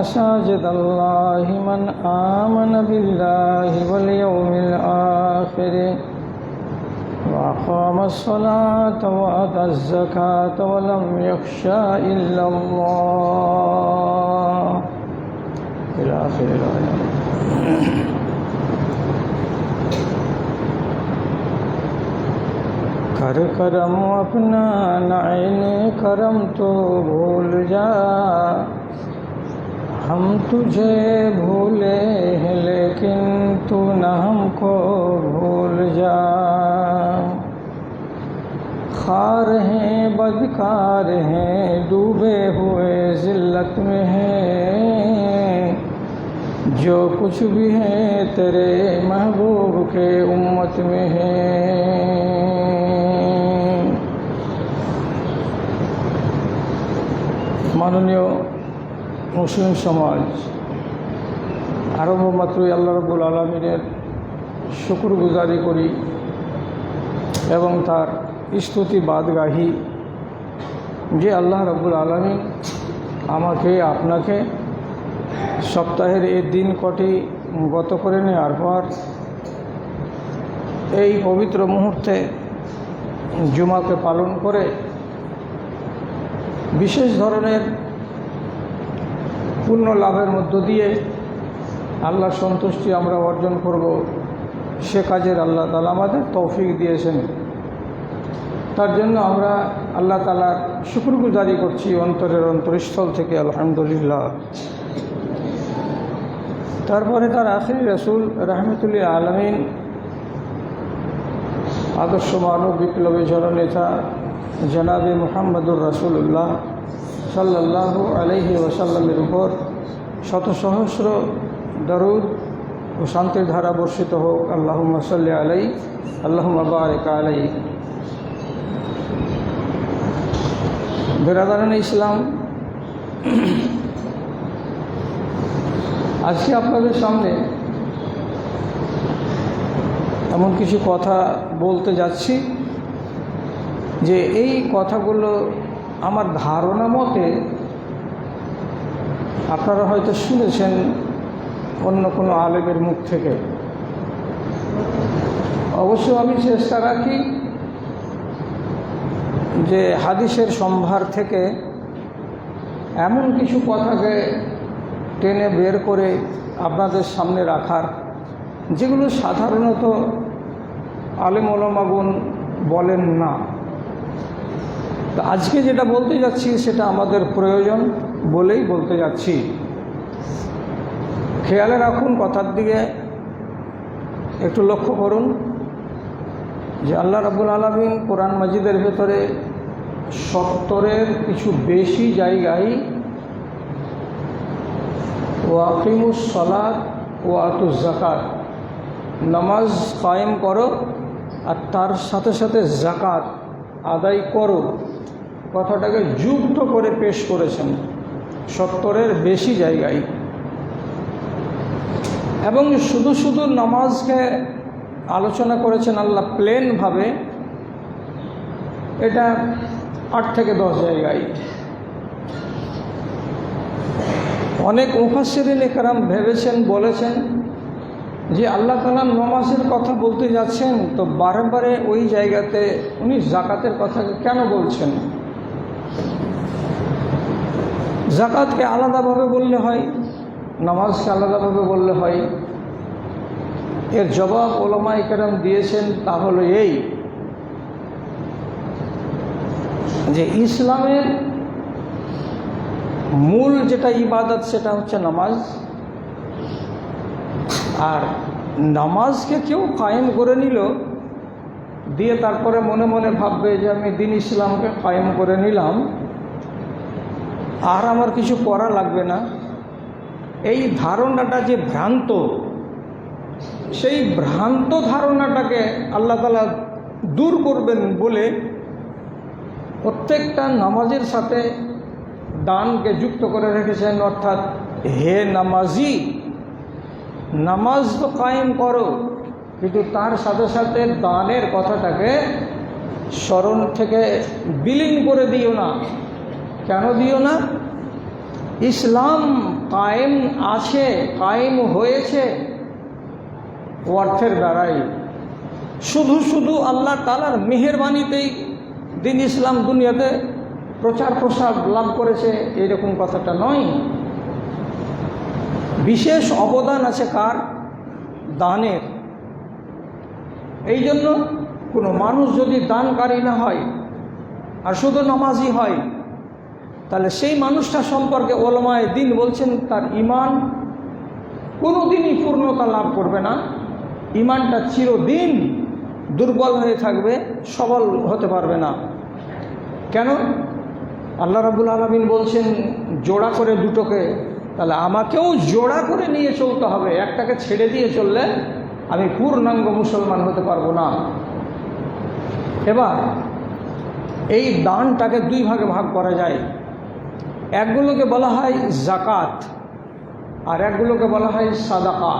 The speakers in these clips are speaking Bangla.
مساجد الله من آمن بالله واليوم الآخر وأقام الصلاة وآتى الزكاة ولم يخشى إلا الله إلى آخر الآية. कर करम अपना नाइने करम तो भूल जा, हम तुझे भूले हैं लेकिन तू न हमको भूल जा। खार हैं बदकार हैं डूबे हुए जिल्लत में हैं, जो कुछ भी है तेरे महबूब के उम्मत में है। माननीय मुस्लिम समाज आरम्भ मात्रই আল্লাহ রাব্বুল আলামিনের শুকরগুজারি করি এবং তার স্তুতি বাদগাহি যে আল্লাহ রাব্বুল আলামিন আমাকে আপনাকে সপ্তাহের এই দিন কটি গত করে নেওয়ার পর এই পবিত্র মুহূর্তে জুমাকে পালন করে বিশেষ ধরনের পূর্ণ লাভের মধ্য দিয়ে আল্লাহর সন্তুষ্টি আমরা অর্জন করব, সে কাজের আল্লাহ তাআলা আমাদের তৌফিক দিয়েছেন। তার জন্য আমরা আল্লাহ তাআলার শুকরগুজারি করছি অন্তরের অন্তরস্থল থেকে, আলহামদুলিল্লাহ। তারপরে তার আখিরি রাসূল রাহমাতুল লিল আলামিন আদর্শ মানব বিপ্লবী জননেতা জনাবে মুহাম্মদুর রাসূলুল্লাহ সাল্লাল্লাহু আলাইহি ওয়াসাল্লামের উপর শত সহস্র দরুদ ও শান্তির ধারা বর্ষিত হোক। আল্লাহুম্মা সাল্লি আলাইহি আল্লাহুম্মা বারিক আলাইহি। বিরাদারানে ইসলাম, আজকে আপনাদের সামনে এমন কিছু কথা বলতে যাচ্ছি যে এই কথাগুলো আমার ধারণা মতে আপনারা হয়তো শুনেছেন অন্য কোনো আলেমের মুখ থেকে। অবশ্য আমি চেষ্টা রাখি যে হাদিসের সম্ভার থেকে এমন কিছু কথাকে টেনে বের করে আপনাদের সামনে রাখার, যেগুলো সাধারণত আলেম ওলামাগণ বলেন না। তো আজকে যেটা বলতে যাচ্ছি সেটা আমাদের প্রয়োজন বলেই বলতে যাচ্ছি। খেয়ালে রাখুন, কথার দিকে একটু লক্ষ্য করুন যে আল্লাহ রাব্বুল আলামিন কোরআন মাজিদের ভেতরে 70-এর কিছু বেশি জায়গায় ওয়াকিমুস সালাত ওয়া আতুজ যাকাত, নামাজ কায়েম করো আর তার সাথে সাথে যাকাত আদায় করো কথাটাকে যুক্ত করে পেশ করেছেন 70-এর বেশি জায়গায়। এবং শুধু শুধু নামাজকে আলোচনা করেছেন আল্লাহ প্লেনভাবে, এটা 8 থেকে 10 জায়গায়। অনেক মুফাসসিরিনে কেরাম ভেবেছেন, বলেছেন যে আল্লাহ তাআলা নামাজের কথা বলতে যাচ্ছেন তো বারে বারে ওই জায়গাতে উনি যাকাতের কথা কেন বলছেন? যাকাতকে আলাদাভাবে বললে হয়, নামাজকে আলাদাভাবে বললে হয়। এর জবাব উলামায়ে কেরাম দিয়েছেন, তা হলো এই যে ইসলামের মূল যেটা ইবাদত সেটা হচ্ছে নামাজ। আর নামাজকে কেউ কায়েম করে নিল দিয়ে তারপরে মনে মনে ভাববে যে আমি দিন ইসলামকে কায়েম করে নিলাম, আর আমার কিছু করা লাগবে না। এই ধারণাটা যে ভ্রান্ত, সেই ভ্রান্ত ধারণাটাকে আল্লাহ তাআলা দূর করবেন বলে প্রত্যেকটা নামাজের সাথে দানকে যুক্ত করে রেখেছেন। অর্থাৎ হে নামাজি, নামাজ তো কায়েম করো, কিন্তু তার সাথে সাথে দানের কথাটাকে স্মরণ থেকে বিলীন করে দিও না। কেন দিও না? ইসলাম কায়েম আছে, কায়েম হয়েছে অর্থের দ্বারাই। শুধু শুধু আল্লাহ তাআলার মেহেরবানিতেই দিন ইসলাম দুনিয়াতে প্রচার প্রসার লাভ করেছে এরকম কথাটা নয়। বিশেষ অবদান আছে কার? দানের। এই জন্য কোনো মানুষ যদি দানকারী না হয় আর শুধু নামাজি হয়, তাহলে সেই মানুষটা সম্পর্কে ওলামায়ে দ্বীন বলছেন তার ঈমান কোনো দিনই পূর্ণতা লাভ করবে না। ঈমানটা চিরদিন দুর্বল হয়ে থাকবে, সবল হতে পারবে না। কেন? আল্লাহ রাব্বুল আলামিন বলছেন জোড়া করে দুটোকে, তাহলে আমাকেও জোড়া করে নিয়ে চলতে হবে। একটাকে ছেড়ে দিয়ে চললে আমি পূর্ণাঙ্গ মুসলমান হতে পারবো না। এবার এই দানটাকে দুই ভাগে ভাগ করা যায়। একগুলোকে বলা হয় জাকাত আর একগুলোকে বলা হয় সাদাকা।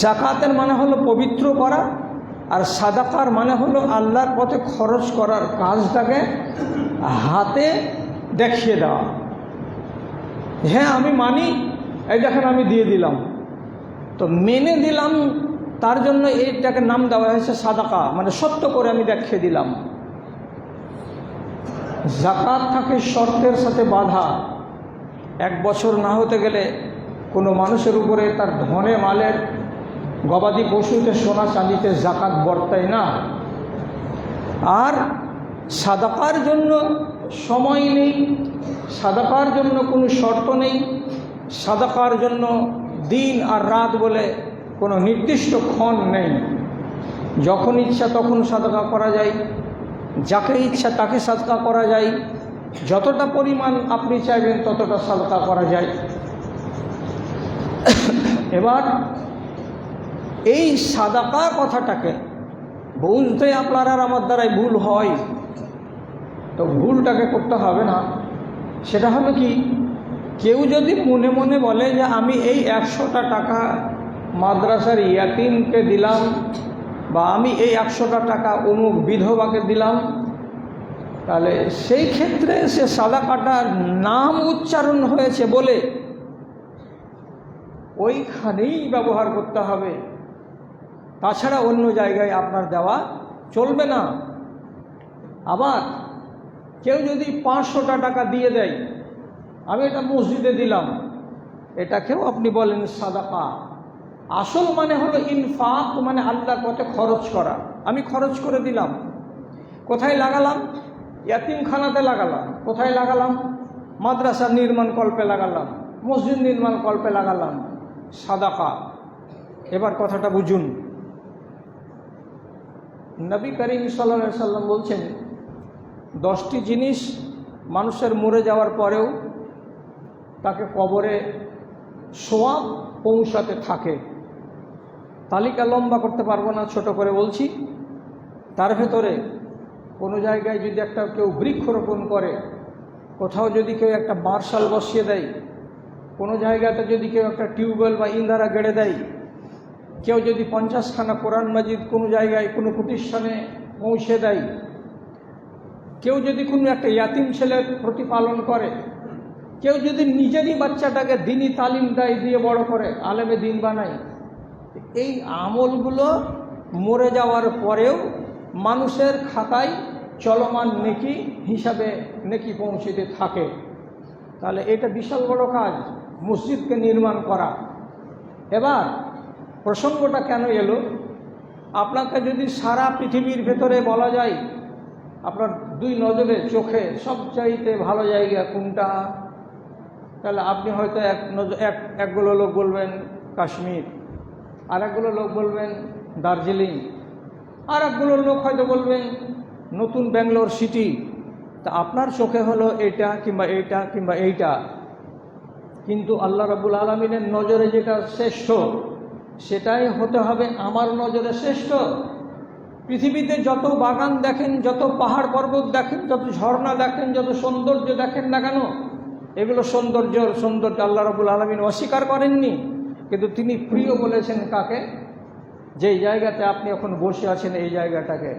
জাকাতের মানে হলো পবিত্র করা, আর সাদাকার মানে হলো আল্লাহর পথে খরচ করার কাজটাকে হাতে দেখিয়ে দেওয়া। হ্যাঁ আমি মানি, এই দেখেন আমি দিয়ে দিলাম, তো মেনে দিলাম, তার জন্য এইটাকে নাম দেওয়া হয়েছে সাদাকা, মানে সত্য করে আমি দেখিয়ে দিলাম। জাকাত থাকে শর্তের সাথে বাঁধা। 1 বছর না হতে গেলে কোনো মানুষের উপরে তার ধনে মালের, গবাদি পশুতে, সোনা চাঁদিতে জাকাত বর্তায় না। আর সাদাকার জন্য সময় নেই, সাদাকার জন্য কোনো শর্ত নেই, সাদাকার জন্য দিন আর রাত বলে কোনো নির্দিষ্ট ক্ষণ নেই। যখন ইচ্ছা তখন সাদাকা করা যায়, যাকে ইচ্ছা তাকে সাদকা করা যায়, যতটা পরিমাণ আপনি চাইবেন ততটা সাদকা করা যায়। এবার এই সাদাকা কথাটাকে বুঝতে আপনার আর আমার দ্বারাই ভুল হয়, তো ভুলটাকে করতে হবে না। সেটা হলো কি, কেউ যদি মনে মনে বলে যে আমি এই 100টা টাকা মাদ্রাসার ইয়াতিমকে দিলাম, বা আমি এই 100টা টাকা অমুক বিধবাকে দিলাম, তাহলে সেই ক্ষেত্রে সে সাদাকাটার নাম উচ্চারণ হয়েছে বলে ওইখানেই ব্যবহার করতে হবে, তাছাড়া অন্য জায়গায় আপনার দেওয়া চলবে না। আবার কেউ যদি 500টা টাকা দিয়ে দেয়, আমি এটা মসজিদে দিলাম, এটাকেও আপনি বলেন সাদাকা। আসল মানে হলো ইনফাক, মানে আল্লাহর পথে খরচ করা। আমি খরচ করে দিলাম, কোথায় লাগালাম? ইয়াতিমখানাতে লাগালাম। কোথায় লাগালাম? মাদ্রাসা নির্মাণ কল্পে লাগালাম, মসজিদ নির্মাণ কল্পে লাগালাম, সাদাকা। এবার কথাটা বুঝুন। নবী করিম সাল্লাল্লাহু আলাইহি সাল্লাম বলছেন 10টি জিনিস মানুষের মরে যাওয়ার পরেও তাকে কবরে সোয়াব পৌঁছাতে থাকে। তালিকা লম্বা করতে পারবো না, ছোট করে বলছি। তার ভেতরে কোনো জায়গায় যদি একটা কেউ বৃক্ষরোপণ করে, কোথাও যদি কেউ একটা মার্শাল বসিয়ে দেয়, কোনো জায়গাতে যদি কেউ একটা টিউবওয়েল বা ইন্দারা গেড়ে দেয়, কেউ যদি 50খানা কোরআন মাজিদ কোনো জায়গায় কোনো প্রতিষ্ঠানে পৌঁছে দেয়, কেউ যদি কোনো একটা ইয়াতিম ছেলের প্রতিপালন করে, কেউ যদি নিজেরই বাচ্চাটাকে দিনই তালিম দেয়, দিয়ে বড় করে আলেমে দিন বানায়, এই আমলগুলো মরে যাওয়ার পরেও মানুষের খাতায় চলমান নেকি হিসাবে নেকি পৌঁছতে থাকে। তাহলে এটা বিশাল বড় কাজ, মসজিদকে নির্মাণ করা। এবার প্রসঙ্গটা কেন এলো? আপনাকে যদি সারা পৃথিবীর ভেতরে বলা যায় আপনার 2 নজরে চোখে সবচাইতে ভালো জায়গা কোনটা, তাহলে আপনি হয়তো একগুলো লোক বলবেন কাশ্মীর, আর একগুলো লোক বলবেন দার্জিলিং, আর একগুলো লোক হয়তো বলবেন নতুন ব্যাঙ্গালোর সিটি। তা আপনার চোখে হলো এটা কিংবা এইটা কিংবা এইটা, কিন্তু আল্লাহ রাব্বুল আলামিনের নজরে যেটা শ্রেষ্ঠ সেটাই হতে হবে আমার নজরে শ্রেষ্ঠ। পৃথিবীতে যত বাগান দেখেন, যত পাহাড় পর্বত দেখেন, যত ঝর্ণা দেখেন, যত সৌন্দর্য দেখেন না কেন, এগুলো সৌন্দর্য আল্লাহ রাব্বুল আলামিন অস্বীকার করেননি, কিন্তু তিনি প্রিয় বলেছেন কাকে? যেই জায়গাতে আপনি এখন বসে আছেন এই জায়গাটাকে।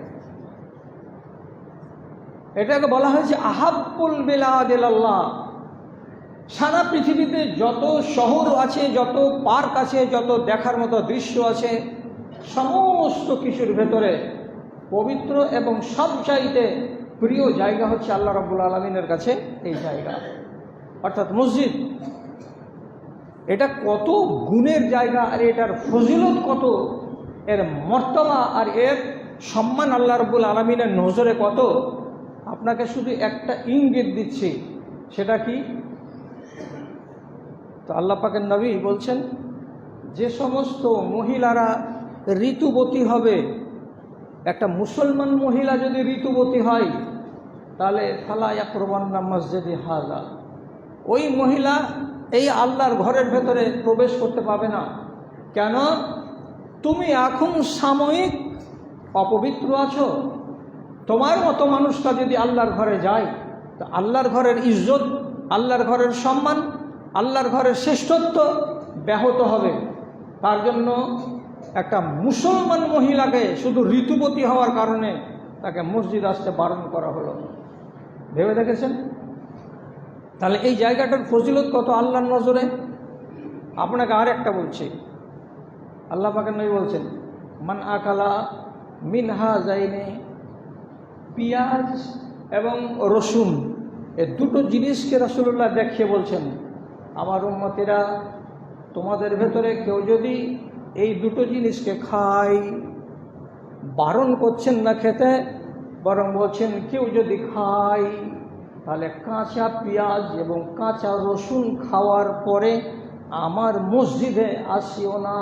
এটাকে বলা হয়েছে আহাব্বুল বিলাদ ইলাল্লাহ, সারা পৃথিবীতে যত শহর আছে, যত পার্ক আছে, যত দেখার মতো দৃশ্য আছে, সমস্ত কিছুর ভেতরে পবিত্র এবং সবচাইতে প্রিয় জায়গা হচ্ছে আল্লাহ রাব্বুল আলামিনের কাছে এই জায়গা, অর্থাৎ মসজিদ। এটা কত গুণের জায়গা, আর এটার ফজিলত কত, এর মর্তবা আর এর সম্মান আল্লাহ রাব্বুল আলামিনের নজরে কত, আপনাকে শুধু একটা ইঙ্গিত দিচ্ছি। সেটা কি? তো আল্লাহ পাকের নবী বলছেন, যে সমস্ত মহিলারা ঋতুবতী হবে, একটা মুসলমান মহিলা যদি ঋতুবতী হয়, তাহলে ফালা ইয়াকরবান্না মসজিদে হাযা, ওই মহিলা এই আল্লাহর ঘরের ভেতরে প্রবেশ করতে পাবে না। কেন? তুমি এখন সাময়িক অপবিত্র আছো। তোমার মতো মানুষটা যদি আল্লাহর ঘরে যায়, তো আল্লাহর ঘরের ইজ্জত, আল্লাহর ঘরের সম্মান, আল্লাহর ঘরের শ্রেষ্ঠত্ব ব্যাহত হবে। তার জন্য একটা মুসলমান মহিলাকে শুধু ঋতুবতী হওয়ার কারণে তাকে মসজিদ আসতে বারণ করা হলো। ভেবে দেখেছেন? তাহলে এই জায়গাটার ফজিলত কত আল্লাহর নজরে। আপনাকে আর একটা বলছি, আল্লাহ পাকের নবী বলছেন, মান আকালা মিনহা যাইনে, পেঁয়াজ এবং রসুন, এ দুটো জিনিসকে রাসূলুল্লাহ দেখিয়ে বলছেন, আমার উম্মতেরা, তোমাদের ভেতরে কেউ যদি এই দুটো জিনিসকে খায়, বারণ করছেন না খেতে, বরং বলছেন কেউ যদি খায়, তাহলে কাঁচা পেঁয়াজ এবং কাঁচা রসুন খাওয়ার পরে আমার মসজিদে আসিও না।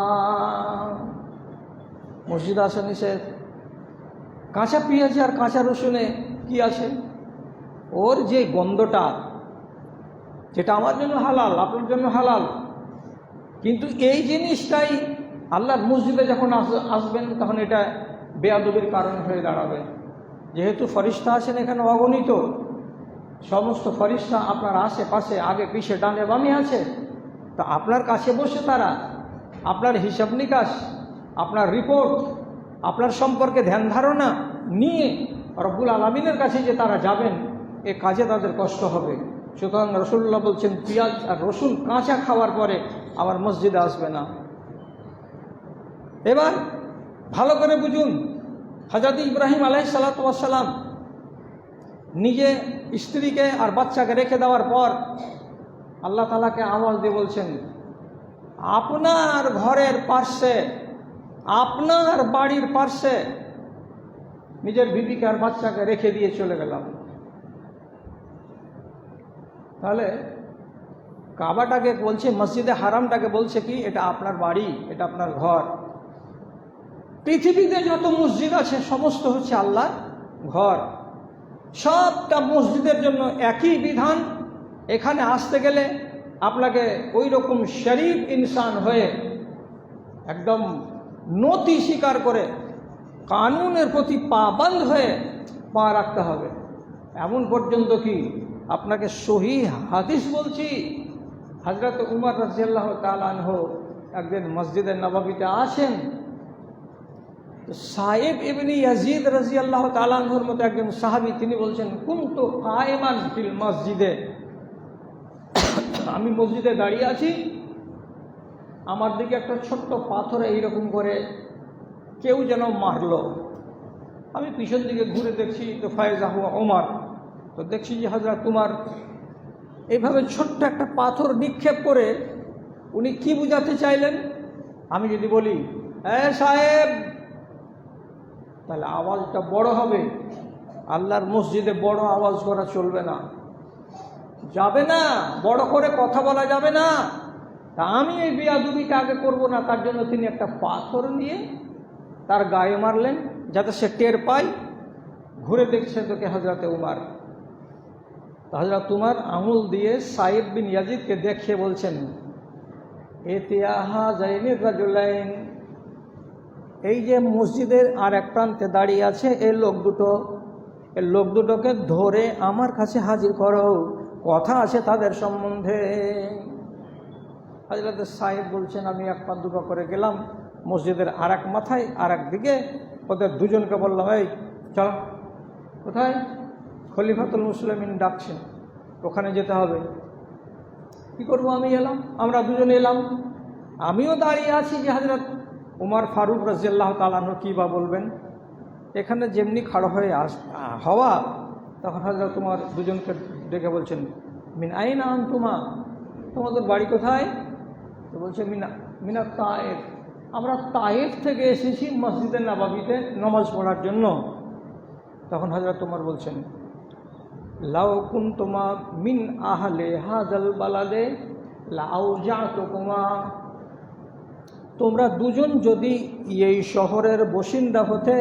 মসজিদে আসা নিষেধ। কাঁচা পেঁয়াজে আর কাঁচা রসুনে কি আছে? ওর যে গন্ধটা, যেটা আমার জন্য হালাল, আপনার জন্য হালাল, কিন্তু এই জিনিসটাই আল্লাহর মসজিদে যখন আসবেন তখন এটা বেয়াদবির কারণ হয়ে দাঁড়াবে। যেহেতু ফরিস্তা আছেন এখানে অগণিত, সমস্ত ফরিস্তা আপনার আশেপাশে, আগে পিছে ডানে বামে আছে, তো আপনার কাছে বসে তারা আপনার হিসাব নিকাশ, আপনার রিপোর্ট, আপনার সম্পর্কে ধ্যান ধারণা নিয়ে রব্বুল আলামিনের কাছে যে তারা যাবেন, এ কাজে তাদের কষ্ট হবে। সুতরাং রাসূলুল্লাহ বলছেন, পেঁয়াজ আর রসুন কাঁচা খাওয়ার পরে আমার মসজিদে আসবে না। এবার ভালো করে বুঝুন, হযরত ইব্রাহিম আলাইহিস সালাতু ওয়াস সালাম নিজে স্ত্রীকে আর বাচ্চাকে রেখে দেওয়ার পর আল্লাহ তাআলাকে আওয়াজ দিয়ে বলছেন, আপনার ঘরের পাশে, আপনার বাড়ির পাশে নিজের বিবিকে আর বাচ্চাকে রেখে দিয়ে চলে গেলাম। তাহলে কাবাটাকে বলছে, মসজিদে হারামটাকে বলছে কি, এটা আপনার বাড়ি, এটা আপনার ঘর। পৃথিবীতে যত মসজিদ আছে সমস্ত হচ্ছে আল্লাহর ঘর। সবটা মসজিদের জন্য একই বিধান। এখানে আসতে গেলে আপনাকে ওই রকম শরীফ ইনসান হয়ে একদম নতি স্বীকার করে কানুনের প্রতি পাবন্দ হয়ে পা রাখতে হবে। এমন পর্যন্ত কি আপনাকে সহিহ হাদিস বলছি, হযরত উমর রাদিয়াল্লাহু তাআলা আনহু একদিন মসজিদে নববীতে আসেন, সাহেব ইবনে ইয়াজিদ রাদিয়াল্লাহু তাআলা আনহুর মতো একজন সাহাবী, তিনি বলছেন, কুনতু কায়েমান ফিল মসজিদে, আমি মসজিদে দাঁড়িয়ে আছি, আমার দিকে একটা ছোট্ট পাথর এইরকম করে কেউ যেন মারলো। আমি পিছন দিকে ঘুরে দেখছি তো ফায়জা হুয়া ওমর, তো দেখছি যে হযরত উমর এইভাবে ছোট্ট একটা পাথর নিক্ষেপ করে উনি কি বুঝাতে চাইলেন। আমি যদি বলি, সাহেব, তাহলে আওয়াজটা বড় হবে। আল্লাহর মসজিদে বড় আওয়াজ করা চলবে না, যাবে না, বড় করে কথা বলা যাবে না। তা আমি এই বেয়াদবিটা আগে করবো না, তার জন্য তিনি একটা পাথর নিয়ে তার গায়ে মারলেন যাতে সে টের পায়। ঘুরে দেখছে তোকে হযরত উমর। হযরত উমর আঙুল দিয়ে সাইদ বিন ইয়াজিদকে দেখিয়ে বলছেন, ইতিহা যাইনির রাজুলাইন, এই যে মসজিদের আর এক প্রান্তে দাঁড়িয়ে আছে এই লোক দুটোকে ধরে আমার কাছে হাজির করো, কথা আছে তাদের সম্বন্ধে। হযরত সাহেব বলছেন, আমি এক পা দুপা করে গেলাম মসজিদের আর এক মাথায়, আর এক দিকে ওদের দুজনকে বললাম, এই চল। কোথায়? খলিফাতুল মুসলিমিন ডাকছেন, ওখানে যেতে হবে। কী করবো, আমি এলাম, আমরা দুজনে এলাম। আমিও দাঁড়িয়ে আছি যে হযরত উমর ফারুক রাদিয়াল্লাহু তাআলা আনহু কী বা বলবেন। এখানে যেমনি খাড়া হয়ে হওয়া, তখন হযরত উমর দুজনকে ডেকে বলছেন, মিন আইনা আনতুমা, তোমাদের বাড়ি কোথায়? তো বলছে মিনাত তায়েফ, আমরা তায়েফ থেকে এসেছি মসজিদে নববীতে নামাজ পড়ার জন্য। তখন হযরত উমর বলছেন, লাউ কুনতুমা মিন আহলে হাযাল বালাদে লাউজাতুকুমা, তোমরা দুজন যদি এই শহরের বাসিন্দা হতে,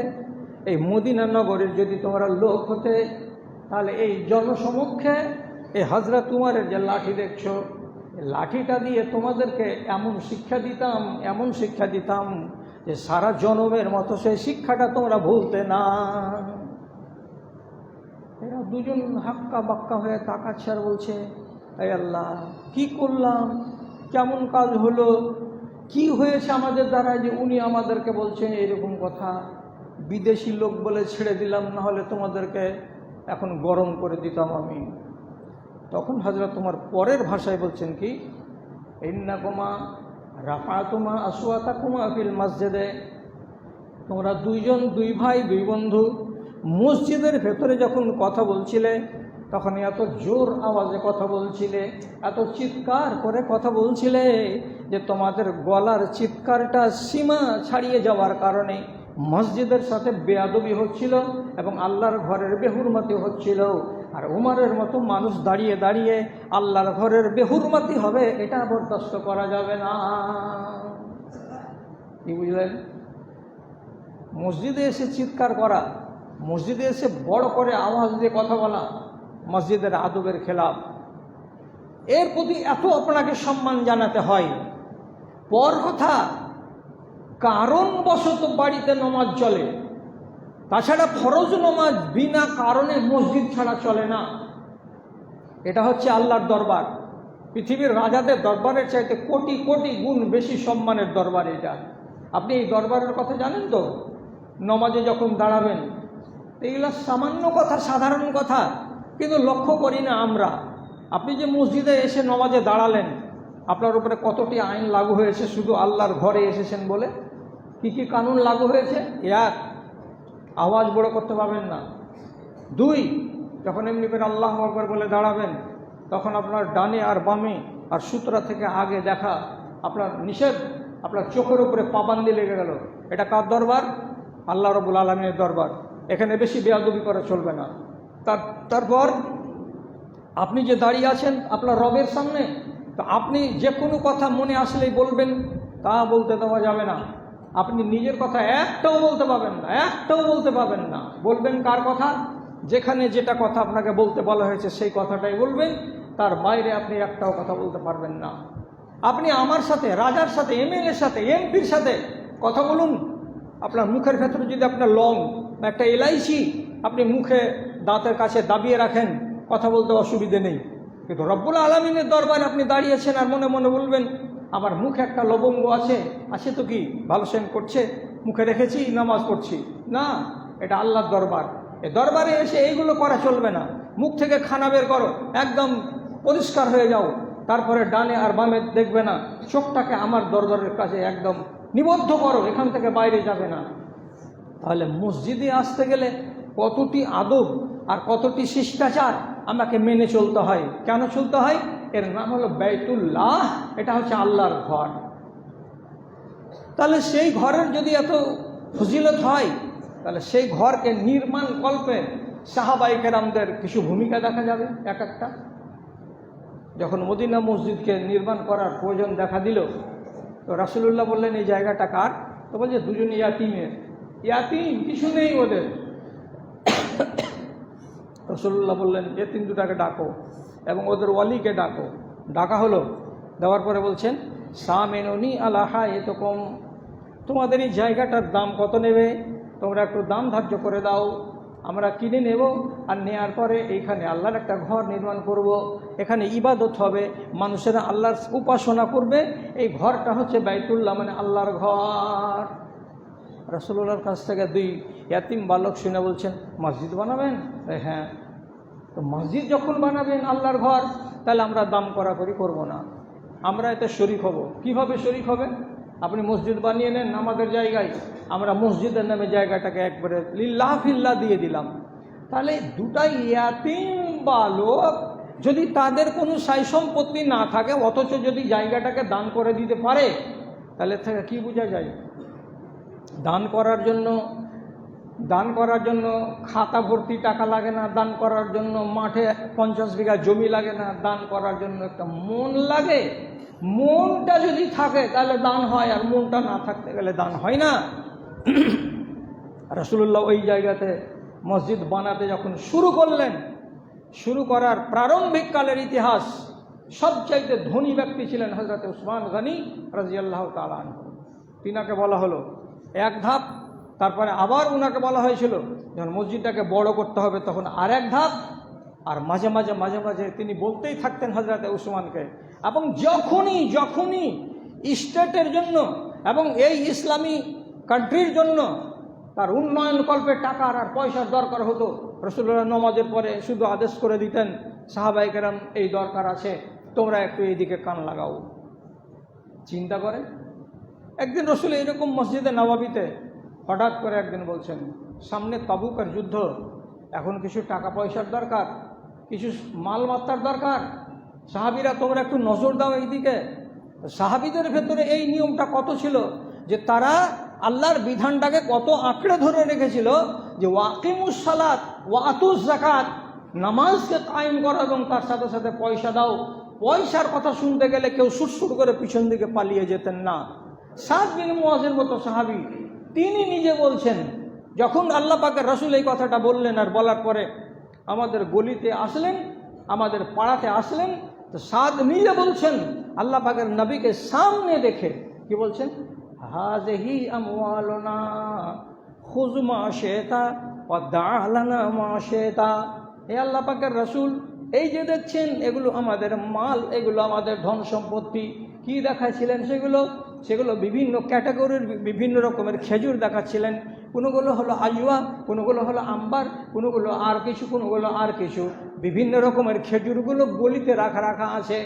এই মদিনা নগরীর যদি তোমরা লোক হতে, তাহলে এই জনসমক্ষে এই হযরত উমরের যে লাঠি দেখছো, লাঠিটা দিয়ে তোমাদেরকে এমন শিক্ষা দিতাম যে সারা জনমের মতো সেই শিক্ষাটা তোমরা ভুলতে না। এরা দুজন হাক্কা বাক্কা হয়ে তাকাচ্ছে আর বলছে, এই আল্লাহ, কি করলাম, কেমন কাজ হলো, কি হয়েছে আমাদের দ্বারা যে উনি আমাদেরকে বলছেন এরকম কথা। বিদেশি লোক বলে ছেড়ে দিলাম, না হলে তোমাদেরকে এখন গরম করে দিতাম আমি। তখন হযরত উমর পরের ভাষায় বলছেন কি, ইন্নাকুমা রাফাতুমা আসওয়াতাকুমা ফিল মসজিদে, তোমরা দুইজন, দুই ভাই, দুই বন্ধু মসজিদের ভেতরে যখন কথা বলছিলে, তখন এত জোর আওয়াজে কথা বলছিলে, এত চিৎকার করে কথা বলছিলে যে তোমাদের গলার চিৎকারটা সীমা ছাড়িয়ে যাওয়ার কারণে মসজিদের সাথে বেয়াদবি হচ্ছিল এবং আল্লাহর ঘরের বেহুরমতি হচ্ছিল। আর উমরের মতো মানুষ দাঁড়িয়ে দাঁড়িয়ে আল্লাহর ঘরের বেহুরমতি হবে, এটা বরদাস্ত করা যাবে না। কি বুঝলেন? মসজিদে এসে চিৎকার করা, মসজিদে এসে বড় করে আওয়াজ দিয়ে কথা বলা মসজিদের আদবের খেলাফ। এর প্রতি এত আপনাকে সম্মান জানাতে হয়। পর কথা, কারণবশত বাড়িতে নমাজ চলে, তাছাড়া ফরজ নমাজ বিনা কারণে মসজিদ ছাড়া চলে না। এটা হচ্ছে আল্লাহর দরবার, পৃথিবীর রাজাদের দরবারের চাইতে কোটি কোটি গুণ বেশি সম্মানের দরবার এটা। আপনি এই দরবারের কথা জানেন তো? নমাজে যখন দাঁড়াবেন, এইগুলো সামান্য কথা, সাধারণ কথা, কিন্তু লক্ষ্য করি না আমরা। আপনি যে মসজিদে এসে নমাজে দাঁড়ালেন, আপনার উপরে কতটি আইন লাগু হয়েছে শুধু আল্লাহর ঘরে এসেছেন বলে। কি কি কানুন লাগু হয়েছে? এক, আওয়াজ বড় করতে পারবেন না। দুই, যখন এমনি করে আল্লাহু আকবার বলে দাঁড়াবেন, তখন আপনার ডানে আর বামে আর সূত্রা থেকে আগে দেখা আপনার নিষেধ। আপনার চোখের উপরে পাবান্দি লেগে গেল। এটা কার দরবার? আল্লাহ রাব্বুল আলামিনের দরবার। এখানে বেশি বেয়াদবি করা চলবে না। তারপর আপনি যে দাঁড়িয়ে আছেন আপনার রবের সামনে, তো আপনি যে কোনো কথা মনে আসলেই বলবেন, তা বলতে দেওয়া যাবে না। আপনি নিজের কথা একটাও বলতে পাবেন না, একটাও বলতে পাবেন না। বলবেন কার কথা? যেখানে যেটা কথা আপনাকে বলতে বলা হয়েছে সেই কথাটাই বলবেন, তার বাইরে আপনি একটাও কথা বলতে পারবেন না। আপনি আমার সাথে, রাজার সাথে, এমএলএর সাথে, এমপির সাথে কথা বলুন, আপনার মুখের ভেতরে যদি আপনার লং বা একটা এলাইচি আপনি মুখে দাঁতের কাছে দাবিয়ে রাখেন, কথা বলতে অসুবিধে নেই। কিন্তু রব্বুল আলামিনের দরবারে আপনি দাঁড়িয়েছেন আর মনে মনে বলবেন, আমার মুখে একটা লবঙ্গ আছে তো কি, ভালো সেন্ট করছে, মুখে রেখেছি, নামাজ পড়ছি না। এটা আল্লাহর দরবার। এই দরবারে এসে এইগুলো করা চলবে না। মুখ থেকে খানা বের করো, একদম পরিষ্কার হয়ে যাও, তারপরে ডানে আর বামে দেখবে না, চোখটাকে আমার দরবারের কাছে একদম নিবদ্ধ করো, এখান থেকে বাইরে যাবে না। তাহলে মসজিদে আসতে গেলে কতটি আদব আর কতটি শিষ্টাচার আমাকে মেনে চলতে হয়। কেন চলতে হয়? এর নাম হলো বাইতুল্লাহ, এটা হচ্ছে আল্লাহর ঘর। তাহলে সেই ঘরের যদি এত ফজিলত হয়, তাহলে সেই ঘরকে নির্মাণ কল্পে সাহাবায়ে কেরামদের কিছু ভূমিকা দেখা যাবে। এক একটা, যখন মদিনা মসজিদকে নির্মাণ করার প্রয়োজন দেখা দিল, তো রাসূলুল্লাহ বললেন, এই জায়গাটা কার? তো বলছে দুজন ইয়াতিমের। ইয়াতিম, কিছু নেই ওদের। রাসূলুল্লাহ বললেন, ইয়াতিম দুটাকে ডাকো এবং ওদের ওয়ালিকে ডাকো। ডাকা হলো, দেওয়ার পরে বলছেন, সামেনুনি আলা হায়াতুকুম, তোমাদের এই জায়গাটার দাম কত নেবে? তোমরা একটু দাম ধার্য করে দাও, আমরা কিনে নেব। আর নেওয়ার পরে এইখানে আল্লাহর একটা ঘর নির্মাণ করব, এখানে ইবাদত হবে, মানুষেরা আল্লাহর উপাসনা করবে। এই ঘরটা হচ্ছে বাইতুল্লাহ, মানে আল্লাহর ঘর। রাসূলুল্লাহর কাছ থেকে দুই ইয়াতিম বালক শুনে বলছেন, মসজিদ বানাবেন? হ্যাঁ। তো মসজিদ যখন বানাবেন, আল্লাহর ঘর, তাহলে আমরা দাম করাকরি করব না, আমরা এতে শরিক হব। কিভাবে শরিক হবে? আপনি মসজিদ বানিয়ে নেন আমাদের জায়গায়, আমরা মসজিদের নামে জায়গাটাকে একবারে লিল্লাহ ফিল্লাহ দিয়ে দিলাম। তাহলে দুটাই ইয়াতিম বালক যদি তাদের কোনো সাই সম্পত্তি না থাকে, অথচ যদি জায়গাটাকে দান করে দিতে পারে, তাহলে থেকে কী বোঝা যায়? দান করার জন্য খাতা ভর্তি টাকা লাগে না, দান করার জন্য মাঠে 50 বিঘা জমি লাগে না, দান করার জন্য একটা মন লাগে। মনটা যদি থাকে তাহলে দান হয়, আর মনটা না থাকতে গেলে দান হয় না। রাসূলুল্লাহ ওই জায়গাতে মসজিদ বানাতে যখন শুরু করলেন, শুরু করার প্রারম্ভিক কালের ইতিহাস, সবচাইতে ধনী ব্যক্তি ছিলেন হযরত উসমান গনি রাদিয়াল্লাহু তাআলা আনহু। তিনাকে বলা হলো এক ধাপ, তারপরে আবার উনাকে বলা হয়েছিল যখন মসজিদটাকে বড় করতে হবে তখন আর এক ধাপ, আর মাঝে মাঝে তিনি বলতেই থাকতেন হযরত উসমানকে। এবং যখনই স্টেটের জন্য এবং এই ইসলামী কান্ট্রির জন্য তার উন্নয়ন কল্পে টাকার আর পয়সার দরকার হতো, রাসূলুল্লাহ নামাজের পরে শুধু আদেশ করে দিতেন, সাহাবায়ে কেরাম এই দরকার আছে, তোমরা একটু এইদিকে কান লাগাও। চিন্তা করেন, একদিন রাসূল এরকম মসজিদে নববীতে হঠাৎ করে একদিন বলছেন, সামনে তাবুকের যুদ্ধ, এখন কিছু টাকা পয়সার দরকার, কিছু মালমাত্রার দরকার, সাহাবীরা তোমরা একটু নজর দাও এইদিকে। সাহাবীদের ভেতরে এই নিয়মটা কত ছিল যে তারা আল্লাহর বিধানটাকে কত আঁকড়ে ধরে রেখেছিল যে ওয়াকিমুস সালাত ওয়া আতুজ যাকাত, নামাজকে কায়েম করো এবং তার সাথে সাথে পয়সা দাও। পয়সার কথা শুনতে গেলে কেউ সুরসুর করে পিছন দিকে পালিয়ে যেতেন না। সাদ বিন মুআজের মতো সাহাবী, তিনি নিজে বলছেন, যখন আল্লাহ পাকের রাসূল এই কথাটা বললেন আর বলার পরে আমাদের গলিতে আসলেন, আমাদের পাড়াতে আসলেন, তো সাদ নিজে বলছেন আল্লাহ পাকের নবীকে সামনে দেখে কি বলছেন, হাযিহি আমওয়ালুনা খুয মা শিতা ওয়া দা লানা মা শিতা। হে আল্লাহ পাকের রাসূল, এই যে দেখছেন এগুলো আমাদের মাল, এগুলো আমাদের ধন সম্পত্তি। কি দেখাচ্ছিলেন সেগুলো বিভিন্ন ক্যাটাগরির বিভিন্ন রকমের খেজুর দেখাচ্ছিলেন। কোনোগুলো হলো আজওয়া, কোনোগুলো হলো আম্বার, কোনোগুলো আর কিছু বিভিন্ন রকমের খেজুরগুলো গলিতে রাখা আছে।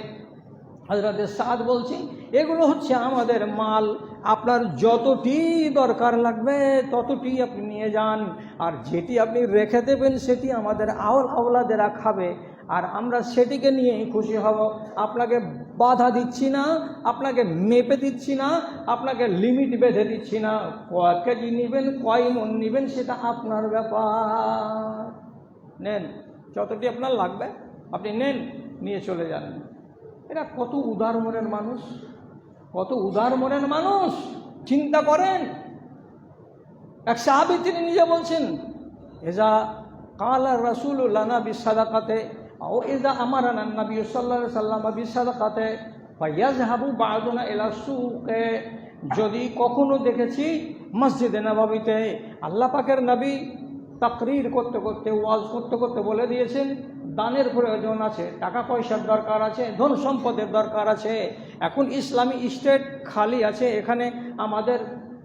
হযরত সাদ বলছেন, এগুলো হচ্ছে আমাদের মাল, আপনার যতটি দরকার লাগবে ততটি আপনি নিয়ে যান, আর যেটি আপনি রেখে দেবেন সেটি আমাদের আওলাদেরা খাবে, আর আমরা সেটিকে নিয়েই খুশি হব। আপনাকে বাধা দিচ্ছি না, আপনাকে মেপে দিচ্ছি না, আপনাকে লিমিট বেঁধে দিচ্ছি না। কয় কেজি নেবেন, কয় মন নেবেন সেটা আপনার ব্যাপার। নেন, যতটি আপনার লাগবে আপনি নেন, নিয়ে চলে যান। এরা কত উদার মনের মানুষ, কত উদার মনের মানুষ, চিন্তা করেন। এক সাহাবী তিনি নিজে বলছেন, এজা কালা রাসূলু লানা বিসাদাকাতে ও এজা আমারানা নবী সাল্লাল্লাহু আলাইহি ওয়াসাল্লাম বিসাদাকাতে ফায়াযহাবু বা'দুনা ইলা সুকে। যদি কখনো দেখেছি মসজিদে নববীতে আল্লাহ পাকের নবী তাকরীর করতে করতে, ওয়াজ করতে করতে বলে দিয়েছেন দানের প্রয়োজন আছে, টাকা পয়সার দরকার আছে, ধন সম্পদের দরকার আছে। এখন ইসলামী স্টেট খালি আছে, এখানে আমাদের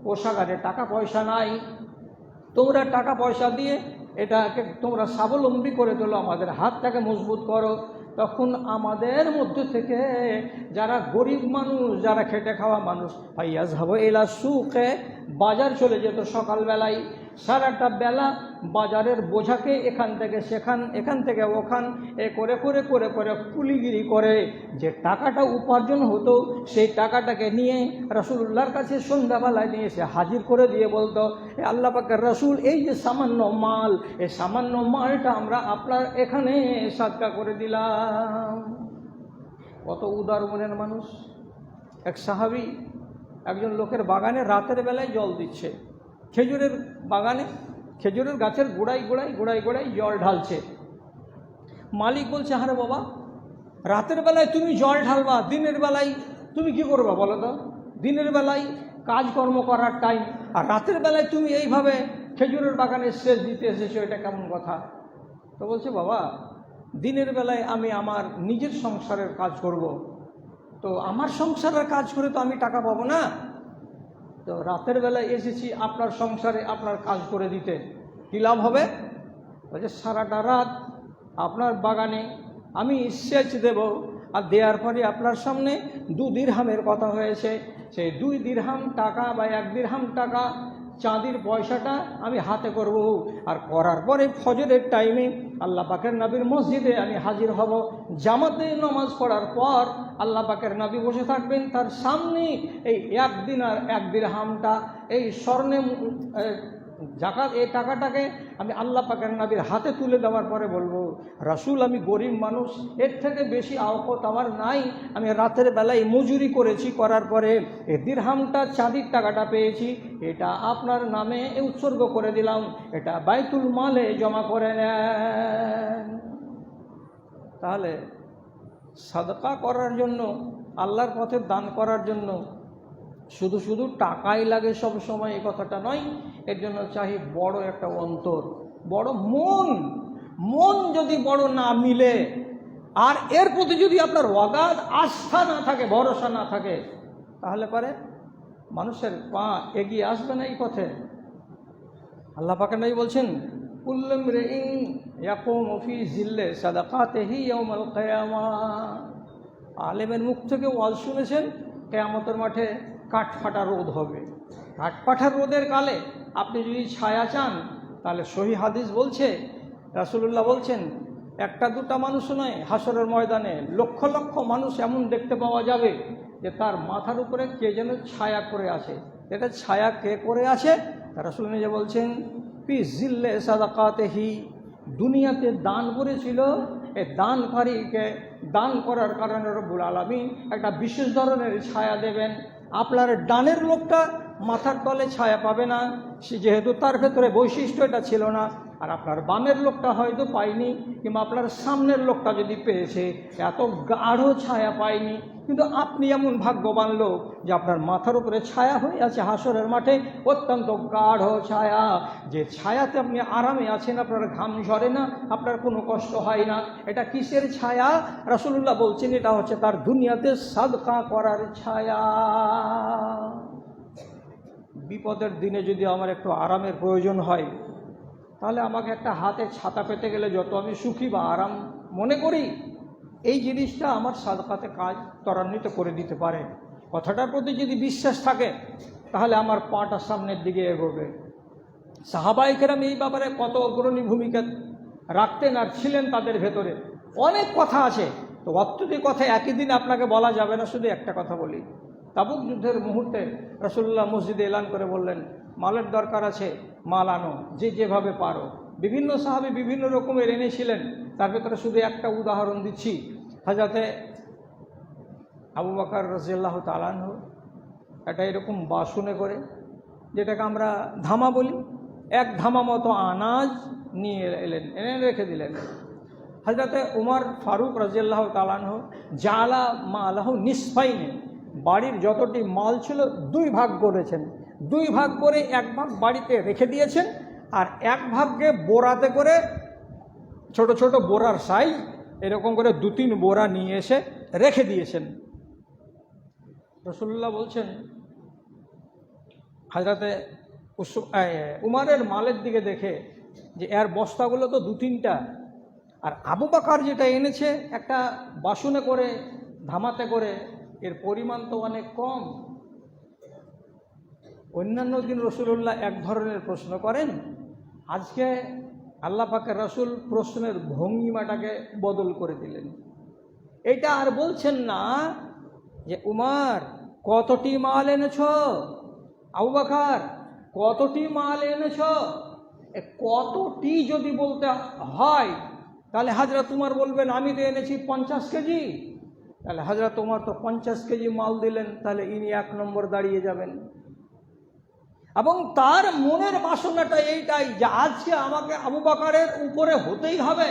কোষাগারে টাকা পয়সা নাই, তোমরা টাকা পয়সা দিয়ে এটাকে তোমরা স্বাবলম্বী করে তোলো, আমাদের হাতটাকে মজবুত করো। তখন আমাদের মধ্যে থেকে যারা গরিব মানুষ, যারা খেটে খাওয়া মানুষ, ফায়াযহাবু ইলা সুকে, বাজার চলে যেত সকালবেলায়, সারাটা বেলা বাজারের বোঝাকে এখান থেকে সেখান, এখান থেকে ওখান, এ করে করে করে করে কুলিগিরি করে যে টাকাটা উপার্জন হতো সেই টাকাটাকে নিয়ে রাসূলুল্লাহর কাছে সন্ধ্যাবেলায় নিয়ে এসে হাজির করে দিয়ে বলতো, এ আল্লাহ পাকের রাসূল, এই যে সামান্য মাল, এই সামান্য মালটা আমরা আপনার এখানে সাদকা করে দিলাম। কত উদার মনের মানুষ। এক সাহাবী একজন লোকের বাগানে রাতের বেলায় জল দিচ্ছে, খেজুরের বাগানে খেজুরের গাছের গোড়ায় জল ঢালছে। মালিক বলছে, আরে বাবা, রাতের বেলায় তুমি জল ঢালবা, দিনের বেলায় তুমি কি করবা বলো তো? দিনের বেলায় কাজকর্ম করার টাইম, আর রাতের বেলায় তুমি এইভাবে খেজুরের বাগানে সেচ দিতে এসেছো, এটা কেমন কথা? তো বলছে, বাবা, দিনের বেলায় আমি আমার নিজের সংসারের কাজ করব, তো আমার সংসারের কাজ করে তো আমি টাকা পাবো না, তো রাতের বেলায় এসেছি আপনার সংসারে আপনার কাজ করে দিতে, কী লাভ হবে? বলছে, সারাটা রাত আপনার বাগানে আমি সেচ দেব। আর দেওয়ার পরে আপনার সামনে 2 দিরহামের কথা হয়েছে, সেই 2 দিরহাম টাকা বা 1 দিরহাম টাকা চাঁদির পয়সাটা আমি হাতে করব। আর করার পরে ফজরের টাইমে আল্লাহ পাকের নবীর মসজিদে আমি হাজির হব। জামাতে নামাজ পড়ার পর আল্লাহ পাকের নবী বসে থাকবেন, তার সামনে এই 1 দিনার 1 দিরহামটা এই স্বর্ণে জাকাত, এই টাকাটাকে আমি আল্লাহ পাকের নবীর হাতে তুলে দেওয়ার পরে বলবো, রাসূল আমি গরিব মানুষ, এর থেকে বেশি আওকত আমার নাই, আমি রাতের বেলায় মজুরি করেছি, করার পরে এই দিরহামটা চাঁদির টাকাটা পেয়েছি, এটা আপনার নামে উৎসর্গ করে দিলাম, এটা বাইতুল মালে জমা করে নেন। তাহলে সাদকা করার জন্য, আল্লাহর পথে দান করার জন্য শুধু শুধু টাকাই লাগে সব সময়, এই কথাটা নয়। এর জন্য চাই বড় একটা অন্তর, বড় মন। মন যদি বড় না মিলে, আর এর প্রতি যদি আপনার অগাধ আস্থা না থাকে, ভরসা না থাকে, তাহলে পারে মানুষের পা এগিয়ে আসবে না এই পথে। আল্লাহ পাকের নবী বলছেন, কুল্লু ইমরিইন ইয়াকুমু ফি জিল্লি সাদাকাতিহি ইয়াউমাল কিয়ামাহ। আলেমের মুখ থেকে ওয়াজ শুনেছেন, কিয়ামতের মাঠে কাঠফাটা রোদ হবে। কাঠফাটা রোদের কালে আপনি যদি ছায়া চান, তাহলে সহি হাদিস বলছে, রাসূলুল্লাহ বলছেন, 1-2টা মানুষ নয়, হাসরের ময়দানে লক্ষ লক্ষ মানুষ এমন দেখতে পাওয়া যাবে যে তার মাথার উপরে কে যেন ছায়া করে আছে। এটা ছায়া কে করে আছে? রাসূল নিজে বলছেন, ফি জিল্লি সাদাকাতিহি। দুনিয়াতে দান করেছিল, এই দানকারীকে দান করার কারণে রব্বুল আলামিন একটা বিশেষ ধরনের ছায়া দেবেন। আপনার ডানের লোকটা মাথার তলে ছায়া পাবে না, সে যেহেতু তার ভেতরে বৈশিষ্ট্য এটা ছিল না। আর আপনার বামের লোকটা হয়তো পায়নি, কিংবা আপনার সামনের লোকটা যদি পেয়েছে, এত গাঢ় ছায়া পায়নি। কিন্তু আপনি এমন ভাগ্যবান লোক যে আপনার মাথার উপরে ছায়া হয়ে আছে হাসরের মাঠে, অত্যন্ত গাঢ় ছায়া, যে ছায়াতে আপনি আরামে আছেন, আপনার ঘাম ঝরে না, আপনার কোনো কষ্ট হয় না। এটা কিসের ছায়া? রাসূলুল্লাহ বলছেন, এটা হচ্ছে তার দুনিয়াতে সাদকা করার ছায়া। বিপদের দিনে যদি আমার একটু আরামের প্রয়োজন হয়, তাহলে আমাকে একটা হাতে ছাতা পেতে গেলে যত আমি সুখী বা আরাম মনে করি, এই জিনিসটা আমার সাদকাতে কাজ ত্বরান্বিত করে দিতে পারে। কথাটার প্রতি যদি বিশ্বাস থাকে, তাহলে আমার পাটা সামনের দিকে এগোবে। সাহাবায়ে কেরাম এই ব্যাপারে কত অগ্রণী ভূমিকা রাখতেন আর ছিলেন, তাদের ভেতরে অনেক কথা আছে। তো অত্যধিক কথা একই দিন আপনাকে বলা যাবে না, শুধু একটা কথা বলি। তাবুক যুদ্ধের মুহূর্তে রাসূলুল্লাহ মসজিদে এলান করে বললেন, মালের দরকার আছে, মাল আনো, যে যেভাবে পারো। বিভিন্ন সাহাবী বিভিন্ন রকমের এনেছিলেন, তার ভেতরে শুধু একটা উদাহরণ দিচ্ছি। হযরতে আবু বকর রাদিয়াল্লাহু তাআলা আনহু একটা এরকম বাসনে করে, যেটাকে আমরা ধামা বলি, 1 ধামা মতো আনাজ নিয়ে এলেন, এনে রেখে দিলেন। হযরতে উমর ফারুক রাদিয়াল্লাহু তাআলা আনহু জালা মালাহু নিসফাইনে, বাড়ির যতটি মাল ছিল 2 ভাগ করেছেন। 2 ভাগ করে 1 ভাগ বাড়িতে রেখে দিয়েছেন, আর 1 ভাগকে বোরাতে করে, ছোট ছোট বোরার সাইজ, এরকম করে 2-3 বোরা নিয়ে এসে রেখে দিয়েছেন। রাসূলুল্লাহ বলছেন, হযরতে উমরের মালের দিকে দেখে যে এর বস্তাগুলো তো 2-3টা, আর আবু বকর যেটা এনেছে একটা বাসনে করে, ধামাতে করে, এর পরিমাণ তো অনেক কম। অন্যান্য দিন রাসূলুল্লাহ এক ধরনের প্রশ্ন করেন, আজকে আল্লাহ পাকের রাসূল প্রশ্নের ভঙ্গিমাটাকে বদল করে দিলেন। এটা আর বলছেন না যে উমর কতটি মাল এনেছ, আবু বকর কতটি মাল এনেছ। কতটি যদি বলতে হয়, তাহলে হযরত উমর বলবেন, আমি তো এনেছি 50 কেজি। তাহলে হযরত উমর তো 50 কেজি মাল দিলেন, তাহলে ইনি 1 নম্বর দাঁড়িয়ে যাবেন। এবং তার মনের বাসনাটা এইটাই যে আজকে আমাকে আবু বকরের উপরে হতেই হবে।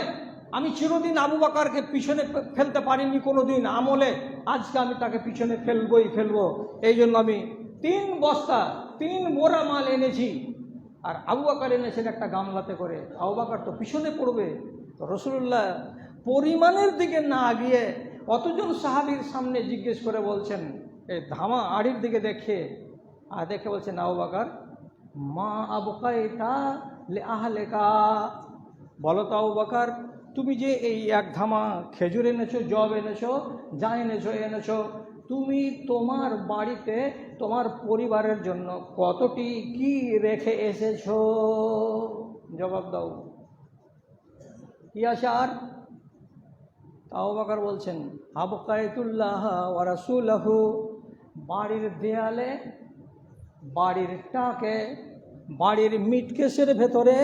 আমি চিরদিন আবু বকরকে পিছনে ফেলতে পারিনি কোনোদিন আমলে, আজকে আমি তাকে পিছনে ফেলবই ফেলবো। এই জন্য আমি 3 বস্তা 3 বোরা মাল এনেছি, আর আবু বকর এনেছেন একটা গামলাতে করে। আবু বকর তো পিছনে পড়বে। তো রাসূলুল্লাহ পরিমাণের দিকে না গিয়ে অতজন সাহাবীর সামনে জিজ্ঞেস করে বলছেন, এই ধামা আড়ির দিকে দেখে, আর দেখে বলছেন, আবু বকর মা আবকাইতা লি আহলিকা, বলো তো আবু বকর, তুমি যে এই এক ধামা খেজুর এনেছো, জব এনেছো, যা এনেছো, তুমি তোমার বাড়িতে তোমার পরিবারের জন্য কতটি কি রেখে এসেছো? জবাব দাও, কি আছে আর? আবু বকর বলছেন, আবকাইতুল্লাহ ওয়া রাসূলাহু, বাড়ির দেয়ালে, বাড়ির টাকে, বাড়ির মিটকেসের ভেতরে,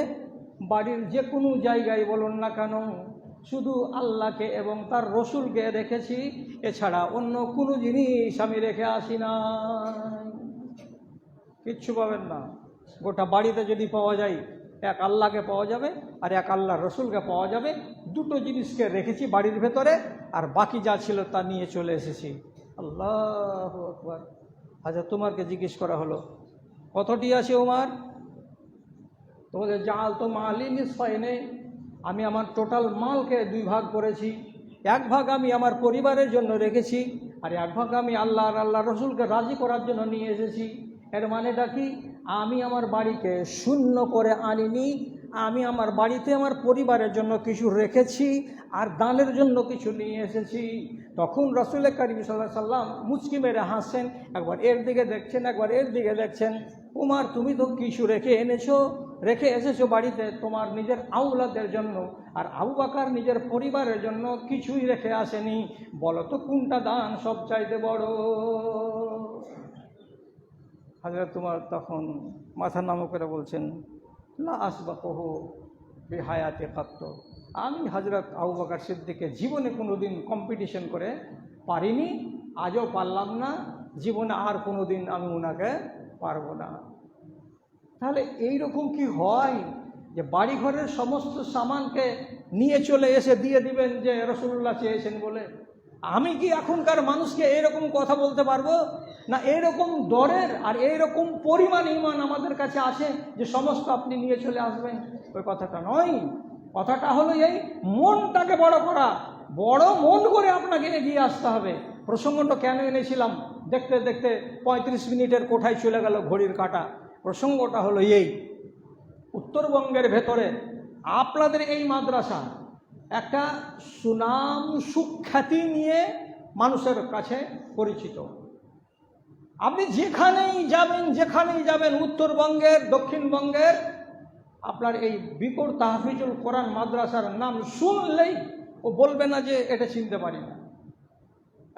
বাড়ির যে কোনো জায়গায় বলুন না কেন, শুধু আল্লাহকে এবং তার রসুলকে রেখেছি, এছাড়া অন্য কোনো জিনিস আমি রেখে আসি না। কিচ্ছু পাবেন না। গোটা বাড়িতে যদি পাওয়া যায়, এক আল্লাহকে পাওয়া যাবে আর এক আল্লাহর রসুলকে পাওয়া যাবে। দুটো জিনিসকে রেখেছি বাড়ির ভেতরে, আর বাকি যা ছিল তা নিয়ে চলে এসেছি। আল্লাহু আকবার। আচ্ছা, তোমারকে জিজ্ঞেস করা হলো কতটি আছে ওমার? তোমাদের জাল তো মালি নিসফাইনে, আমি আমার টোটাল মালকে দুই ভাগ করেছি। এক ভাগ আমি আমার পরিবারের জন্য রেখেছি, আর এক ভাগ আমি আল্লাহ আর আল্লাহ রসুলকে রাজি করার জন্য নিয়ে এসেছি। এর মানেটা কি? আমি আমার বাড়িকে শূন্য করে আনিনি, আমি আমার বাড়িতে আমার পরিবারের জন্য কিছু রেখেছি আর দানের জন্য কিছু নিয়ে এসেছি। তখন রাসূল কারীম সাল্লাল্লাহু আলাইহি সাল্লাম মুচকি মেরে হাসছেন, একবার এর দিকে দেখছেন, একবার এর দিকে দেখছেন। উমার, তুমি তো কিছু রেখে এসেছো বাড়িতে তোমার নিজের আওলাদের জন্য, আর আবু বকর নিজের পরিবারের জন্য কিছুই রেখে আসেনি। বলো তো কোনটা দান সবচাইতে বড়? হযরত উমর তখন মাথা নামো করে বলছেন, লা আসবাকুহু বিহায়াতি কাত্ত, আমি হযরত আবু বকর সিদ্দিকের জীবনে কোনোদিন কম্পিটিশন করে পারিনি, আজও পারলাম না, জীবনে আর কোনোদিন আমি ওনাকে পারবো না। তাহলে এইরকম কি হয় যে বাড়িঘরের সমস্ত সামানকে নিয়ে চলে এসে দিয়ে দিবেন যে রাসূলুল্লাহ চেয়েছেন বলে? আমি কি এখনকার মানুষকে এরকম কথা বলতে পারবো? না এরকম দরের আর এইরকম পরিমাণ ঈমান আমাদের কাছে আসে যে সমস্ত আপনি নিয়ে চলে আসবেন? ওই কথাটা নয়। কথাটা হলো এই মনটাকে বড় করা, বড় মন করে আপনাকে এগিয়ে আসতে হবে। প্রসঙ্গটা কেন এনেছিলাম? দেখতে দেখতে 35 মিনিটের কোঠায় চলে গেল ঘড়ির কাঁটা। প্রসঙ্গটা হলো এই, উত্তরবঙ্গের ভেতরে আপনাদের এই মাদ্রাসা একটা সুনাম সুখ্যাতি নিয়ে মানুষের কাছে পরিচিত। আপনি যেখানেই যাবেন উত্তরবঙ্গের, দক্ষিণবঙ্গের, আপনার এই বিকট তাহফিজুল কোরআন মাদ্রাসার নাম শুনলেই ও বলবে না যে এটা চিনতে পারি না।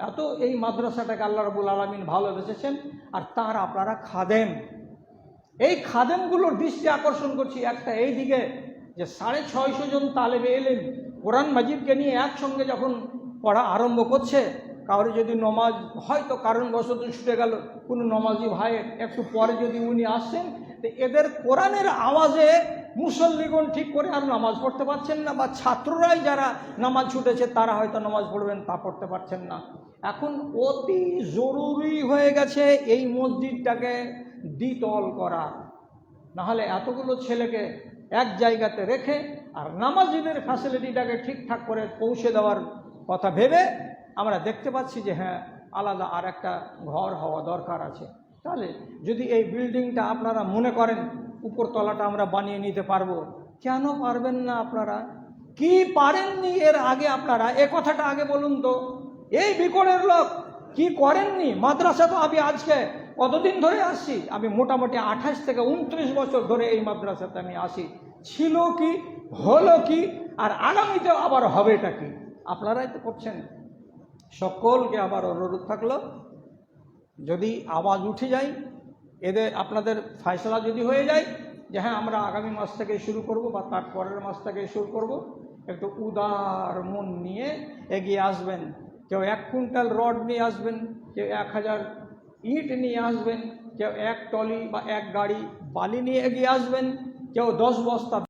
এত এই মাদ্রাসাটাকে আল্লাহ রাব্বুল আলামিন ভালোবেসেছেন, আর তার আপনারা খাদেম। এই খাদেমগুলোর দৃষ্টি আকর্ষণ করছি একটা এই দিকে যে 650 জন তালেবে এলেম কোরআন মাজিদকে নিয়ে একসঙ্গে যখন পড়া আরম্ভ করছে, কারো যদি নমাজ হয়তো কারণবশত ছুটে গেল, কোনো নমাজি ভাইয়ের একটু পরে যদি উনি আসছেন, তো এদের কোরআনের আওয়াজে মুসল্লিগণ ঠিক করে আর নামাজ পড়তে পারছেন না, বা ছাত্ররাই যারা নামাজ ছুটেছে তারা হয়তো নামাজ পড়বেন তা পড়তে পারছেন না। এখন অতি জরুরি হয়ে গেছে এই মসজিদটাকে দ্বিতল করা। নাহলে এতগুলো ছেলেকে এক জায়গাতে রেখে আর নামাজিদের ফ্যাসিলিটিটাকে ঠিকঠাক করে পৌঁছে দেওয়ার কথা ভেবে আমরা দেখতে পাচ্ছি যে হ্যাঁ, আলাদা আর একটা ঘর হওয়া দরকার আছে। তাহলে যদি এই বিল্ডিংটা আপনারা মনে করেন উপরতলাটা আমরা বানিয়ে নিতে পারবো, কেন পারবেন না? আপনারা কি পারেননি এর আগে? আপনারা এ কথাটা আগে বলুন তো। এই বিকটের লোক কি করেননি? মাদ্রাসা তো আমি আজকে কতদিন ধরে আসছি, আমি মোটামুটি 28 থেকে 29 বছর ধরে এই মাদ্রাসাতে আমি আসি। ছিল কি, হলো কি, আর আগামীতেও আবার হবেটা কি? আপনারাই তো করছেন। সকলকে আবার অনুরোধ থাকলো, যদি আওয়াজ উঠে যায়, এদের আপনাদের ফয়সালা যদি হয়ে যায় যে হ্যাঁ আমরা আগামী মাস থেকে শুরু করব বা তার পরের মাস থেকে শুরু করব, একটু উদার মন নিয়ে এগিয়ে আসবেন। কেউ 1 কুইন্টাল রড নিয়ে আসবেন, কেউ 1000 ইট নিয়ে আসবেন, কেউ 1 টলি বা 1 গাড়ি বালি নিয়ে এগিয়ে আসবেন, কেউ 10 বস্তা